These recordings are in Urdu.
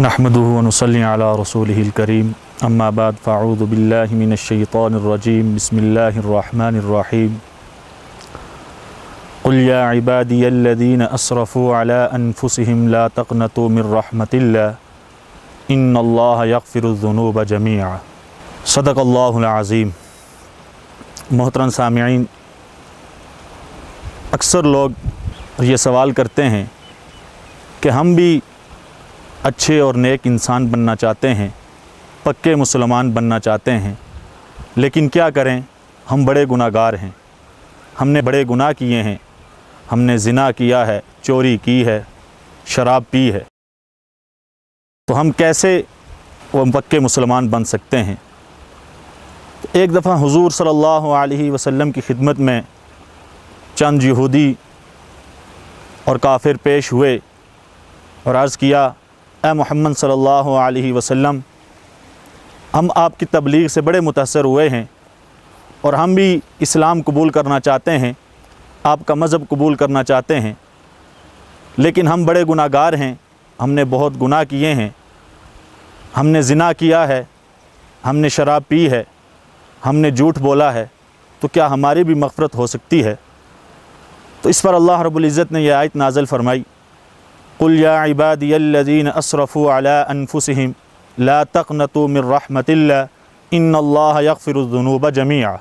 نحمدہ ونصلی علی رسولہ الکریم اما بعد فاعوذ باللہ من الشیطان الرجیم بسم اللہ الرحمن الرحیم قل یا عبادی الذین اسرفوا علی انفسهم لا تقنطوا من رحمت اللہ ان اللہ یغفر الذنوب جمیعا صدق اللہ العظیم۔ محترم سامعین، اکثر لوگ یہ سوال کرتے ہیں کہ ہم بھی اچھے اور نیک انسان بننا چاہتے ہیں، پکے مسلمان بننا چاہتے ہیں، لیکن کیا کریں، ہم بڑے گناہ گار ہیں، ہم نے بڑے گناہ کیے ہیں، ہم نے زنا کیا ہے، چوری کی ہے، شراب پی ہے، تو ہم کیسے وہ پکے مسلمان بن سکتے ہیں؟ ایک دفعہ حضور صلی اللہ علیہ وسلم کی خدمت میں چند یہودی اور کافر پیش ہوئے اور عرض کیا، اے محمد صلی اللہ علیہ وسلم، ہم آپ کی تبلیغ سے بڑے متاثر ہوئے ہیں اور ہم بھی اسلام قبول کرنا چاہتے ہیں، آپ کا مذہب قبول کرنا چاہتے ہیں، لیکن ہم بڑے گناہ گار ہیں، ہم نے بہت گناہ کیے ہیں، ہم نے زنا کیا ہے، ہم نے شراب پی ہے، ہم نے جھوٹ بولا ہے، تو کیا ہماری بھی مغفرت ہو سکتی ہے؟ تو اس پر اللہ رب العزت نے یہ آیت نازل فرمائی، قل یا عبادی الذین اسرفوا علی انفسهم لا تقنطوا من رحمت اللہ ان اللہ یغفر الذنوب جمیعا۔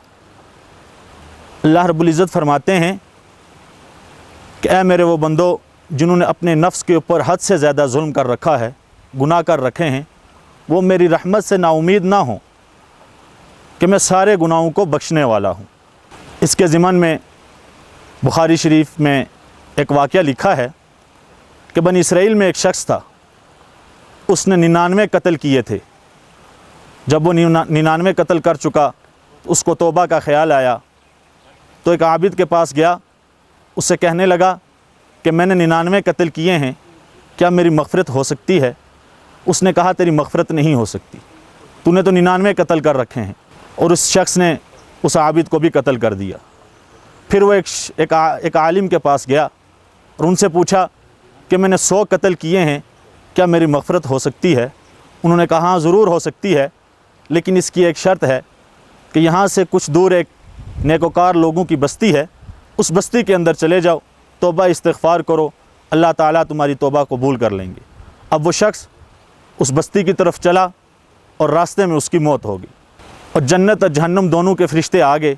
اللہ رب العزت فرماتے ہیں کہ اے میرے وہ بندو جنہوں نے اپنے نفس کے اوپر حد سے زیادہ ظلم کر رکھا ہے، گناہ کر رکھے ہیں، وہ میری رحمت سے نا امید نہ ہوں کہ میں سارے گناہوں کو بخشنے والا ہوں۔ اس کے ضمن میں بخاری شریف میں ایک واقعہ لکھا ہے کہ بنی اسرائیل میں ایک شخص تھا، اس نے 99 قتل کیے تھے۔ جب وہ 99 قتل کر چکا اس کو توبہ کا خیال آیا تو ایک عابد کے پاس گیا، اس سے کہنے لگا کہ میں نے 99 قتل کیے ہیں، کیا میری مغفرت ہو سکتی ہے؟ اس نے کہا تیری مغفرت نہیں ہو سکتی، تو نے تو 99 قتل کر رکھے ہیں، اور اس شخص نے اس عابد کو بھی قتل کر دیا۔ پھر وہ ایک عالم کے پاس گیا اور ان سے پوچھا کہ میں نے 100 قتل کیے ہیں، کیا میری مغفرت ہو سکتی ہے؟ انہوں نے کہا ہاں ضرور ہو سکتی ہے، لیکن اس کی ایک شرط ہے کہ یہاں سے کچھ دور ایک نیکوکار لوگوں کی بستی ہے، اس بستی کے اندر چلے جاؤ، توبہ استغفار کرو، اللہ تعالیٰ تمہاری توبہ قبول کر لیں گے۔ اب وہ شخص اس بستی کی طرف چلا اور راستے میں اس کی موت ہو گئی، اور جنت اور جہنم دونوں کے فرشتے آ گئے۔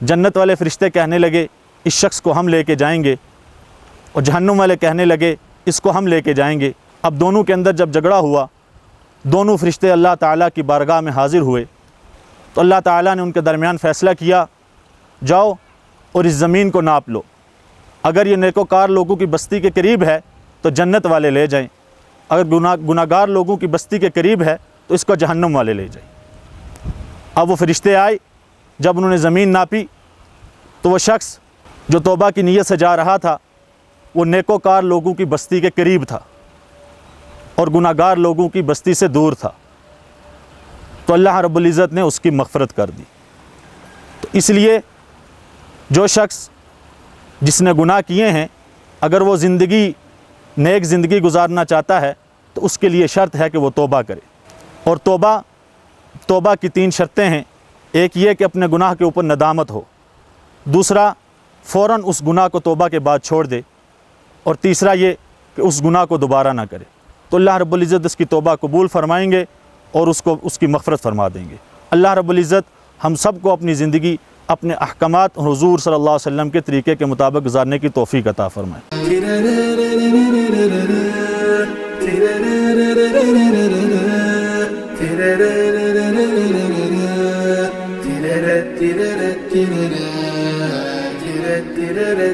جنت والے فرشتے کہنے لگے اس شخص کو ہم لے کے جائیں گے، اور جہنم والے کہنے لگے اس کو ہم لے کے جائیں گے۔ اب دونوں کے اندر جب جھگڑا ہوا، دونوں فرشتے اللہ تعالیٰ کی بارگاہ میں حاضر ہوئے، تو اللہ تعالیٰ نے ان کے درمیان فیصلہ کیا، جاؤ اور اس زمین کو ناپ لو، اگر یہ نیکوکار لوگوں کی بستی کے قریب ہے تو جنت والے لے جائیں، اگر گناہ گار لوگوں کی بستی کے قریب ہے تو اس کو جہنم والے لے جائیں۔ اب وہ فرشتے آئے، جب انہوں نے زمین ناپی تو وہ شخص جو توبہ کی نیت سے جا رہا تھا وہ نیکوکار لوگوں کی بستی کے قریب تھا اور گناہ گار لوگوں کی بستی سے دور تھا، تو اللہ رب العزت نے اس کی مغفرت کر دی۔ تو اس لیے جو شخص جس نے گناہ کیے ہیں، اگر وہ نیک زندگی گزارنا چاہتا ہے تو اس کے لیے شرط ہے کہ وہ توبہ کرے، اور توبہ کی 3 شرطیں ہیں۔ ایک یہ کہ اپنے گناہ کے اوپر ندامت ہو، دوسرا فوراً اس گناہ کو توبہ کے بعد چھوڑ دے، اور تیسرا یہ کہ اس گناہ کو دوبارہ نہ کرے، تو اللہ رب العزت اس کی توبہ قبول فرمائیں گے اور اس کی مغفرت فرما دیں گے۔ اللہ رب العزت ہم سب کو اپنی زندگی اپنے احکامات اور حضور صلی اللہ علیہ وسلم کے طریقے کے مطابق گزارنے کی توفیق عطا فرمائے۔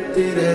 تیرے